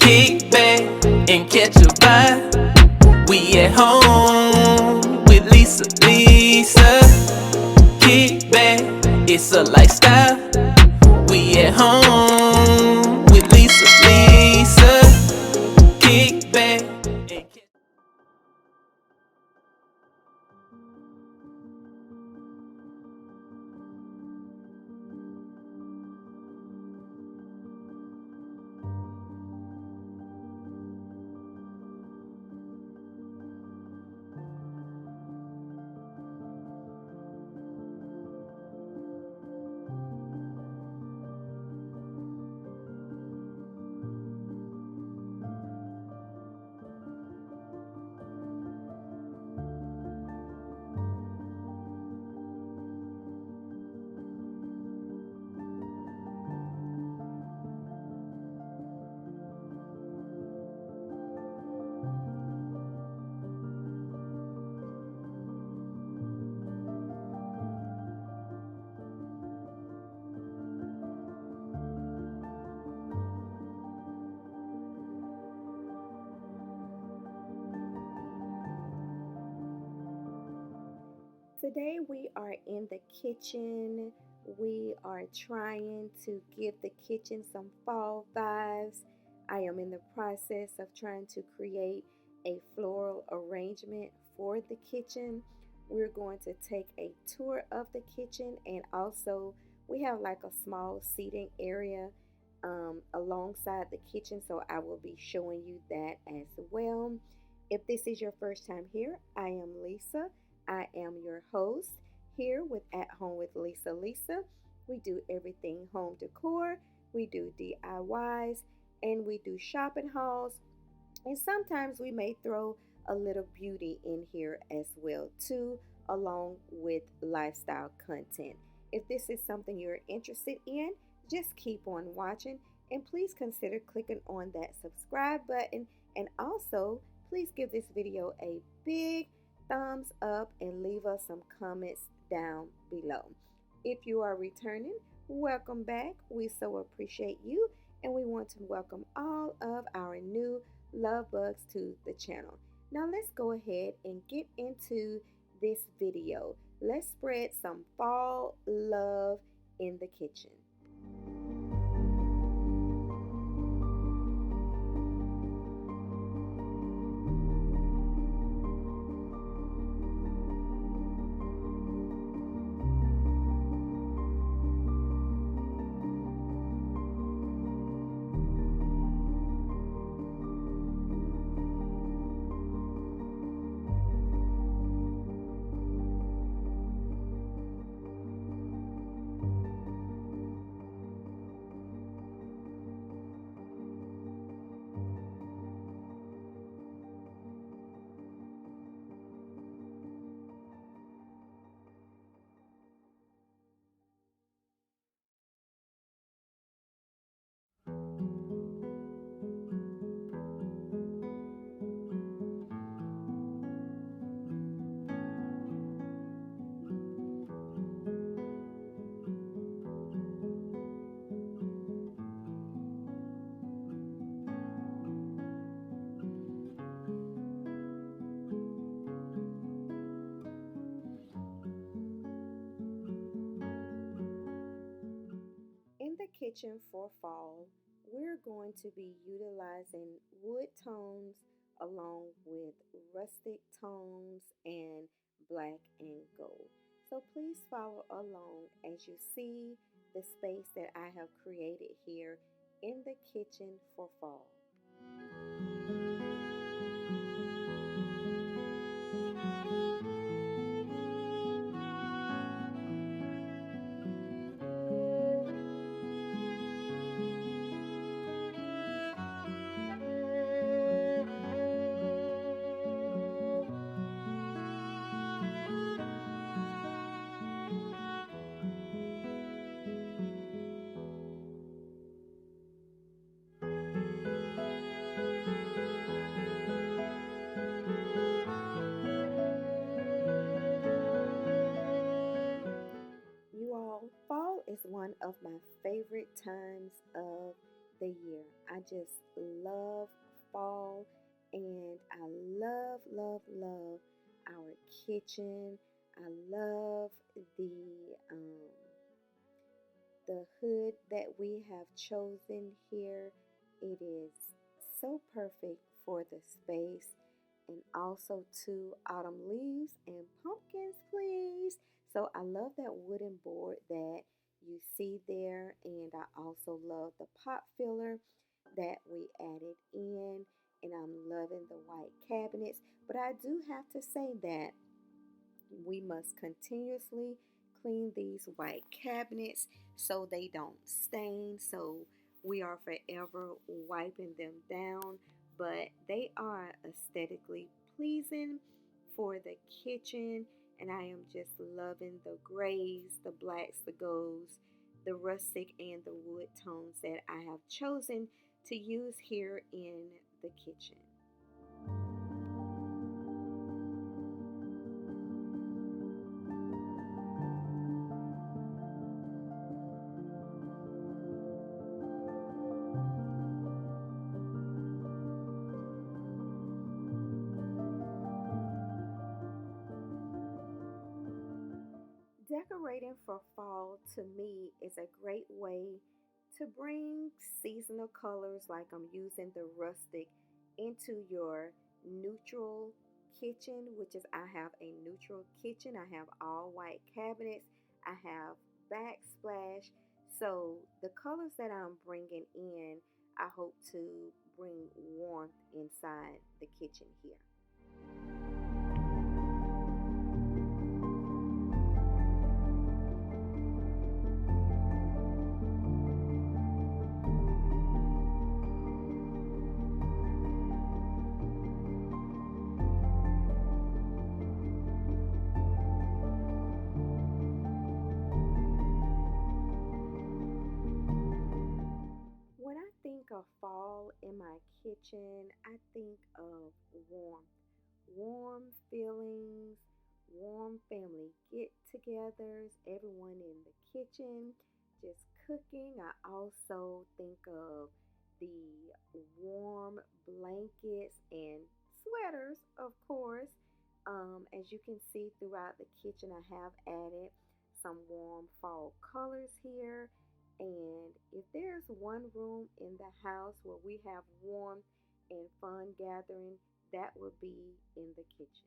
Kick back and catch a vibe. We at home with Lisa, Lisa. Kick back, it's a lifestyle. We at home with Lisa, Lisa. Kick back and catch. Today we are in the kitchen. We are trying to give the kitchen some fall vibes. I am in the process of trying to create a floral arrangement for the kitchen. We're going to take a tour of the kitchen, and also we have like a small seating area alongside the kitchen, so I will be showing you that as well. If this is your first time here, I am Lisa. I am your host here with At Home with Lisa. Lisa, we do everything home decor, we do DIYs, and we do shopping hauls. And sometimes we may throw a little beauty in here as well too, along with lifestyle content. If this is something you're interested in, just keep on watching and please consider clicking on that subscribe button, and also please give this video a big thumbs up and leave us some comments down below. If you are returning, welcome back. We so appreciate you, and we want to welcome all of our new love bugs to the channel. Now let's go ahead and get into this video. Let's spread some fall love in the kitchen. In the kitchen for fall, we're going to be utilizing wood tones along with rustic tones and black and gold. So please follow along as you see the space that I have created here in the kitchen for fall. You all, fall is one of my favorite times of the year. I just love fall, and I love, love, love our kitchen. I love um, the hood that we have chosen here. It is so perfect for the space, and also two autumn leaves and pumpkins, please. So I love that wooden board that you see there, and I also love the pot filler that we added in, and I'm loving the white cabinets. But I do have to say that we must continuously clean these white cabinets so they don't stain. So we are forever wiping them down, but they are aesthetically pleasing for the kitchen. And I am just loving the grays, the blacks, the golds, the rustic, and the wood tones that I have chosen to use here in the kitchen. Decorating for fall to me is a great way to bring seasonal colors, like I'm using the rustic, into your neutral kitchen, which is I have a neutral kitchen. I have all white cabinets. I have backsplash. So the colors that I'm bringing in, I hope to bring warmth inside the kitchen here. When I think of fall in my kitchen, I think of warmth, warm feelings, warm family get togethers, everyone in the kitchen just cooking. I also think of the warm blankets and sweaters, of course. As you can see throughout the kitchen, I have added some warm fall colors here. And if there's one room in the house where we have warmth and fun gathering, that would be in the kitchen.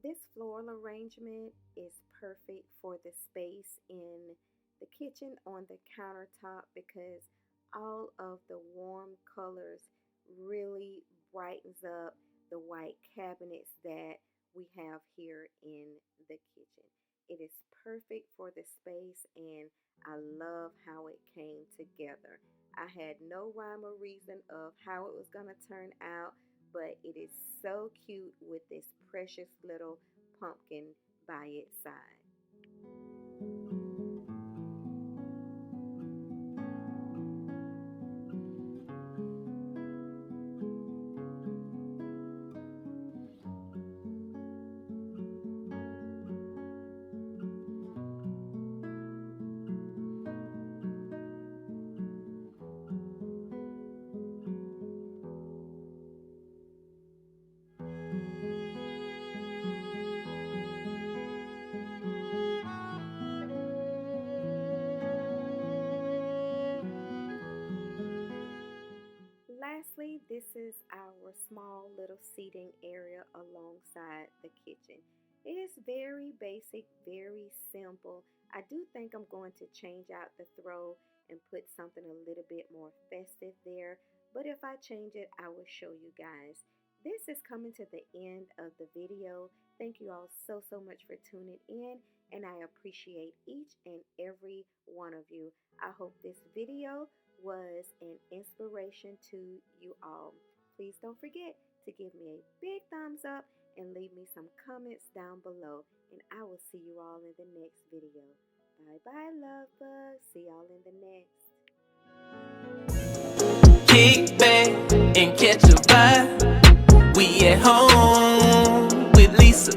This floral arrangement is perfect for the space in the kitchen on the countertop because all of the warm colors really brightens up the white cabinets that we have here in the kitchen. It is perfect for the space, and I love how it came together. I had no rhyme or reason of how it was going to turn out, but it is so cute with this precious little pumpkin by its side. Lastly, this is our small little seating area alongside the kitchen. It is very basic, very simple. I do think I'm going to change out the throw and put something a little bit more festive there. But if I change it, I will show you guys. This is coming to the end of the video. Thank you all so, so much for tuning in, and I appreciate each and every one of you. I hope this video was an inspiration to you all. Please don't forget to give me a big thumbs up and leave me some comments down below. And I will see you all in the next video. Bye bye, love bugs. See y'all in the next. Kick back and catch a vibe. We at home with Lisa.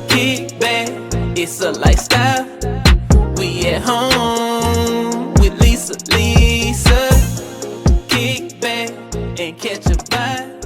Kick back, it's a lifestyle. We at home with Lisa. Kick back and catch a vibe.